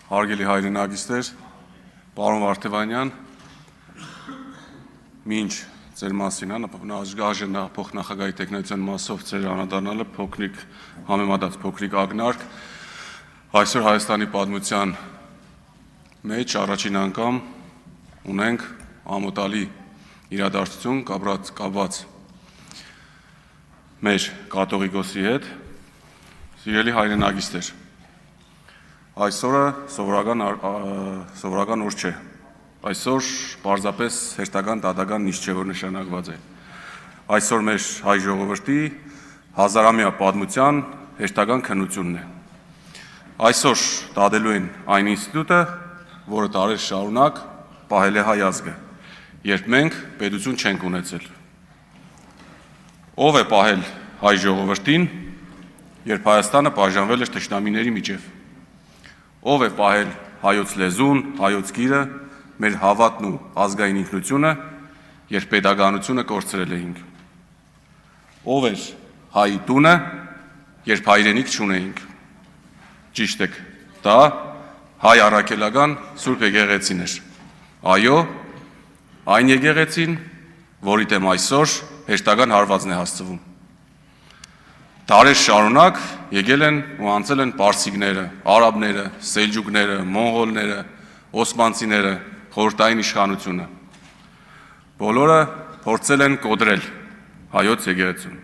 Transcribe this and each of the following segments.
Հարգելի հայրենագիստեր, պարոն Վարդևանյան, մինչ ձեր մասին աժգաժն փոխնախագահի տեխնայության մասով ձեր անդառնալը փոքրիկ համեմատած փոքրիկ ակնարկ այսօր Հայաստանի պատմության մեջ առաջին անգամ ունենք ամոթալի իրադարձություն կապված մեր կաթողիկոսի հետ, սիրելի հայրենագիստեր, այսօրը սովորական օր չէ, այսօր պարզապես հերթական դատական նիստ չէ, որ նշանակված է, այսօր մեր հայ ժողովրդի հազարամյա պատմության հերթական քննությունն է, այսօր դատելու են այն ինստիտուտը, որը դարեր շարունակ պահել է հայ ազգը, երբ մենք պետություն չենք ունեցել, ով է պահել հայ ժողովրդին, երբ Հայաստանը բաժանվել էր թշնամիների միջև, ով է պահել հայոց լեզուն, հայոց գիրը, մեր հավատն ու ազգային ինքնությունը, երբ պետականությունը կորցրել էինք, ով էր հայի տունը, երբ հայրենիք չունեինք, ճիշտ եք, դա հայ առաքելական Սուրբ եկեղեցին էր, այո, այն եկեղեցին, որի դեմ այսօր հերթական հարվածն է հասցվում, դարեր շարունակ եկել են ու անցել են պարսիկները, արաբները, սելջուկները, մոնղոլները, օսմանցիները, խորհրդային իշխանությունը, բոլորը փորձել են կոտրել հայոց եկեղեցուն,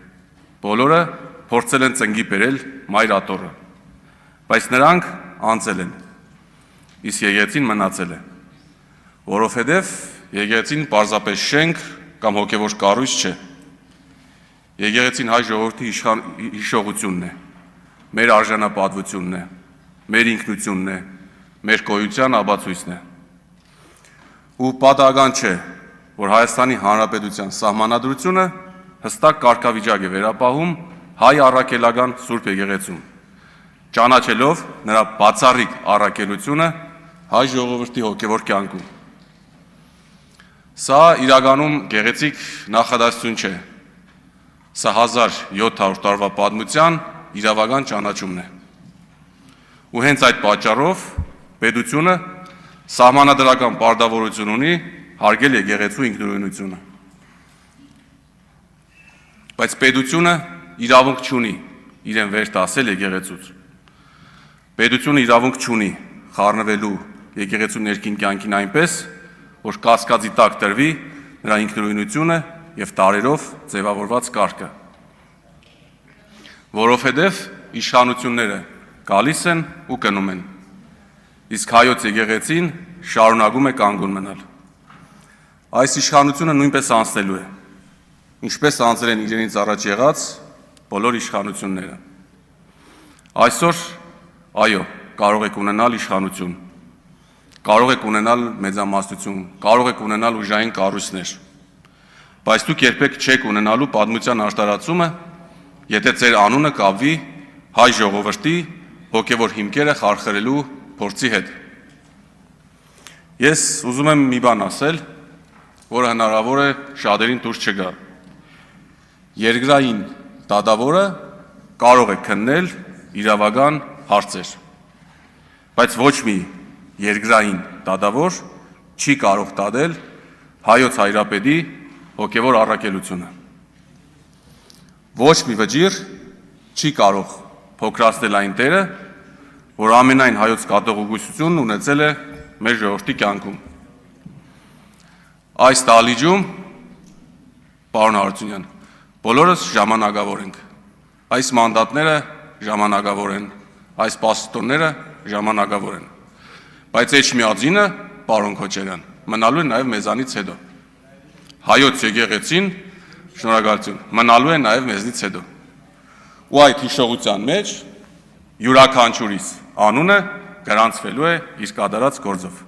բոլորը փորձել են ծնկի բերել մայր աթոռը, բայց նրանք անցել են, իսկ եկեղեցին մնացել է, որովհետև եկեղեցին պարզապես շենք կամ հոգևոր կառույց չէ, եկեղեցին հայ ժողովրդի հիշողությունն է, մեր արժանապատվությունն է, մեր ինքնությունն է, մեր գոյության ապացույցն է, ու պատահական չէ, որ Հայաստանի Հանրապետության սահմանադրությունը հստակ կարգավիճակ է վերապահում հայ առաքելական Սուրբ եկեղեցում, ճանաչելով նրա բացառիկ առաքելությունը հայ ժողովրդի հոգևոր կյանքում։ Սա իրականում գեղեցիկ նախադասություն չէ, սա 1700 տարվա պատմության իրավական ճանաչումն է։ Ու հենց այդ պատճառով պետությունը սահմանադրական պարտավորություն ունի հարգել եկեղեցու ինքնուրույնությունը։ Բայց պետությունը իրավունք չունի իրեն վեր տասել եկեղեցուց։ Պետությունը իրավունք չունի խառնվելու եկեղեցու ներքին կյանքին այնպես, որ կասկածի տակ տրվի նրա ինքնուրույնությունը և տարերով ձևավորված կարգը, որովհետև իշխանությունները գալիս են ու կնում են, իսկ հայոց եկեղեցին շարունակում է կանգուն մնալ։ Այս իշխանությունը նույնպես անցնելու է, ինչպես անցել են իրենից առաջ եղած բոլոր իշխանությունները։ Այսօր, այո, կարող եք ունենալ իշխանություն, կարող եք ունենալ մեծամասնություն, կարող եք ունենալ ուժային կառույցներ, բայց դուք երբեք չեք ունենալու պատմության արտարացումը, եթե ձեր անունը կապվի հայ ժողովրդի հոգևոր հիմքերը խարխրելու փորձի հետ։ Ես ուզում եմ մի բան ասել, որը հնարավոր է շատերին դուրս չգա։ Երկրային դատավորը կարող է քննել իրավական հարցեր, բայց ոչ մի երկրային դատավոր չի կարող դատել հայոց հայրապետի հոգևոր առաքելությունը։ Ոչ մի վճիռ չի կարող փոքրացնել այն տերը, որ ամենայն հայոց կաթողիկոսությունն ունեցել է մեր ժողովրդի կյանքում։ Այս դահլիճում, պարոն Հարությունյան, բոլորս ժամանակավոր ենք, այս մանդատները ժամանակավոր են, այս պաստորները ժամանակավոր են, բայց Էջմիածինը, պարոն Քոչարյան, մնալու է նաև մեզանից հետո։ Հայոց եկեղեցին, շնորհակալություն, մնալու է նաև մեզնից հետո։ Ու այդ հիշողության մեջ յուրաքանչյուրիս անունը գրանցվելու է իր կատարած գործով։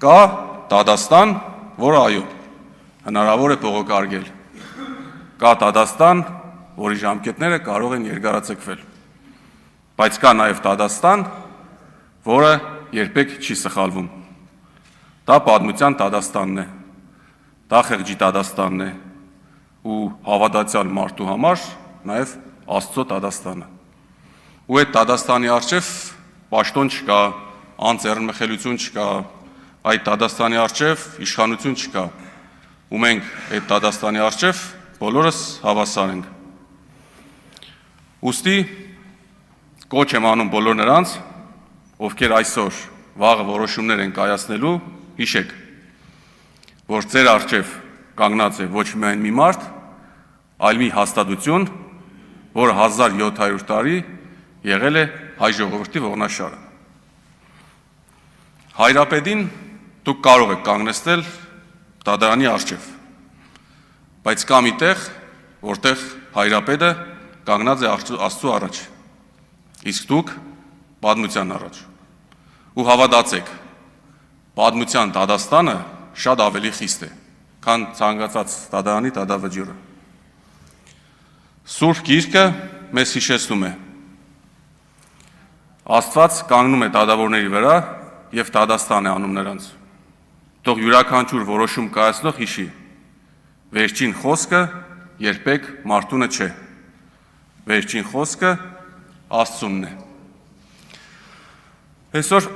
Կա դատաստան, որը այո, հնարավոր է բողոքարկել։ Կա դատաստան, որի ժամկետները կարող են երկարաձգվել։ Բայց կա նաև դատաստան, որը երբեք չի սխալվում։ Դա պատմության դատաստանն է։ Դա խեղճի դատաստանն է ու հավատացյալ մարդու համար նաև Աստծո դատաստանը։ Ու այդ դատաստանի առջև պաշտոն չկա, անձեռնմխելություն չկա, այդ Դադաստանի առջև իշխանություն չկա, ու մենք այդ Դադաստանի առջև բոլորս հավասար ենք։ Ուստի կոչ եմ անում բոլոր նրանց, ովքեր այսօր վաղը որոշումներ են կայացնելու, հիշեք, որ ձեր առջև կանգնած է ոչ միայն մի մարդ, այլ մի հաստատություն, որը 1700 տարի եղել է հայ ժողովրդի ողնաշարը։ Հայրապետին դուք կարող եք կանգնեցնել դատարանի առջև, բայց կա մի տեղ, որտեղ հայրապետը կանգնած է Աստծու առաջ, իսկ դուք պատմության առաջ։ Ու հավատացեք, պատմության Դադաստանը շատ ավելի խիստ է, քան ցանկացած դատարանի դատավճիռը։ Սուրբ Գիրքը մեզ հիշեցնում է. Աստված կանգնում է դատավորների վրա եւ Դադաստան է անում նրանց։ Թող յուրաքանչյուր որոշում կայացնող հիշի. վերջին խոսքը երբեք մարդունը չէ, վերջին խոսքը Աստծունն է։ Այսօր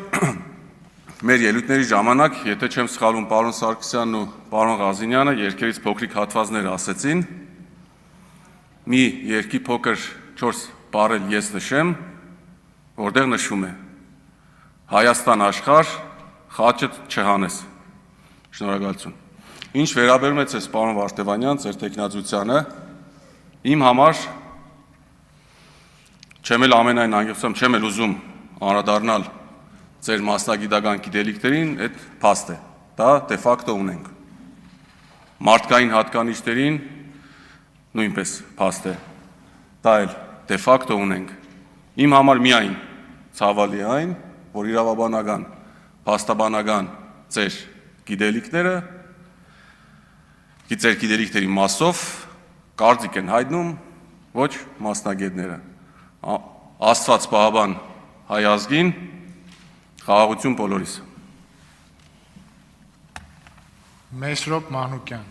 մեր ելույթների ժամանակ, եթե չեմ սխալվում, պարոն Սարգսյանն ու պարոն Ղազինյանը երկերից փոքրիկ հատվածներ ասեցին, մի երկի փոքր 4 բառեր ես նշեմ, որտեղ նշվում է. Հայաստան աշխարհ, խաչդ չհանես։ Շնորհակալություն։ Ինչ վերաբերում է ձեզ, պարոն Վարդևանյան, ձեր տեխնացությանը, իմ համար չեմ էլ ամենայն անգամ չեմ էլ ուզում անդրադառնալ ձեր մասնագիտական գիտելիքներին, այդ փաստ է, դա դե ֆակտո ունենք։ Մարդկային հատկանիշներին նույնպես փաստ է, դա էլ դե ֆակտո ունենք։ Իմ համար միայն ցավալի է այն, որ իրավաբանական, փաստաբանական ձեր գիտելիքները ձեր գիտելիքների մասով կարծիք են հայտնում ոչ մասնագետները։ Աստված պահապան հայ ազգին, խաղաղություն բոլորիս։ Մեսրոպ Մանուկյան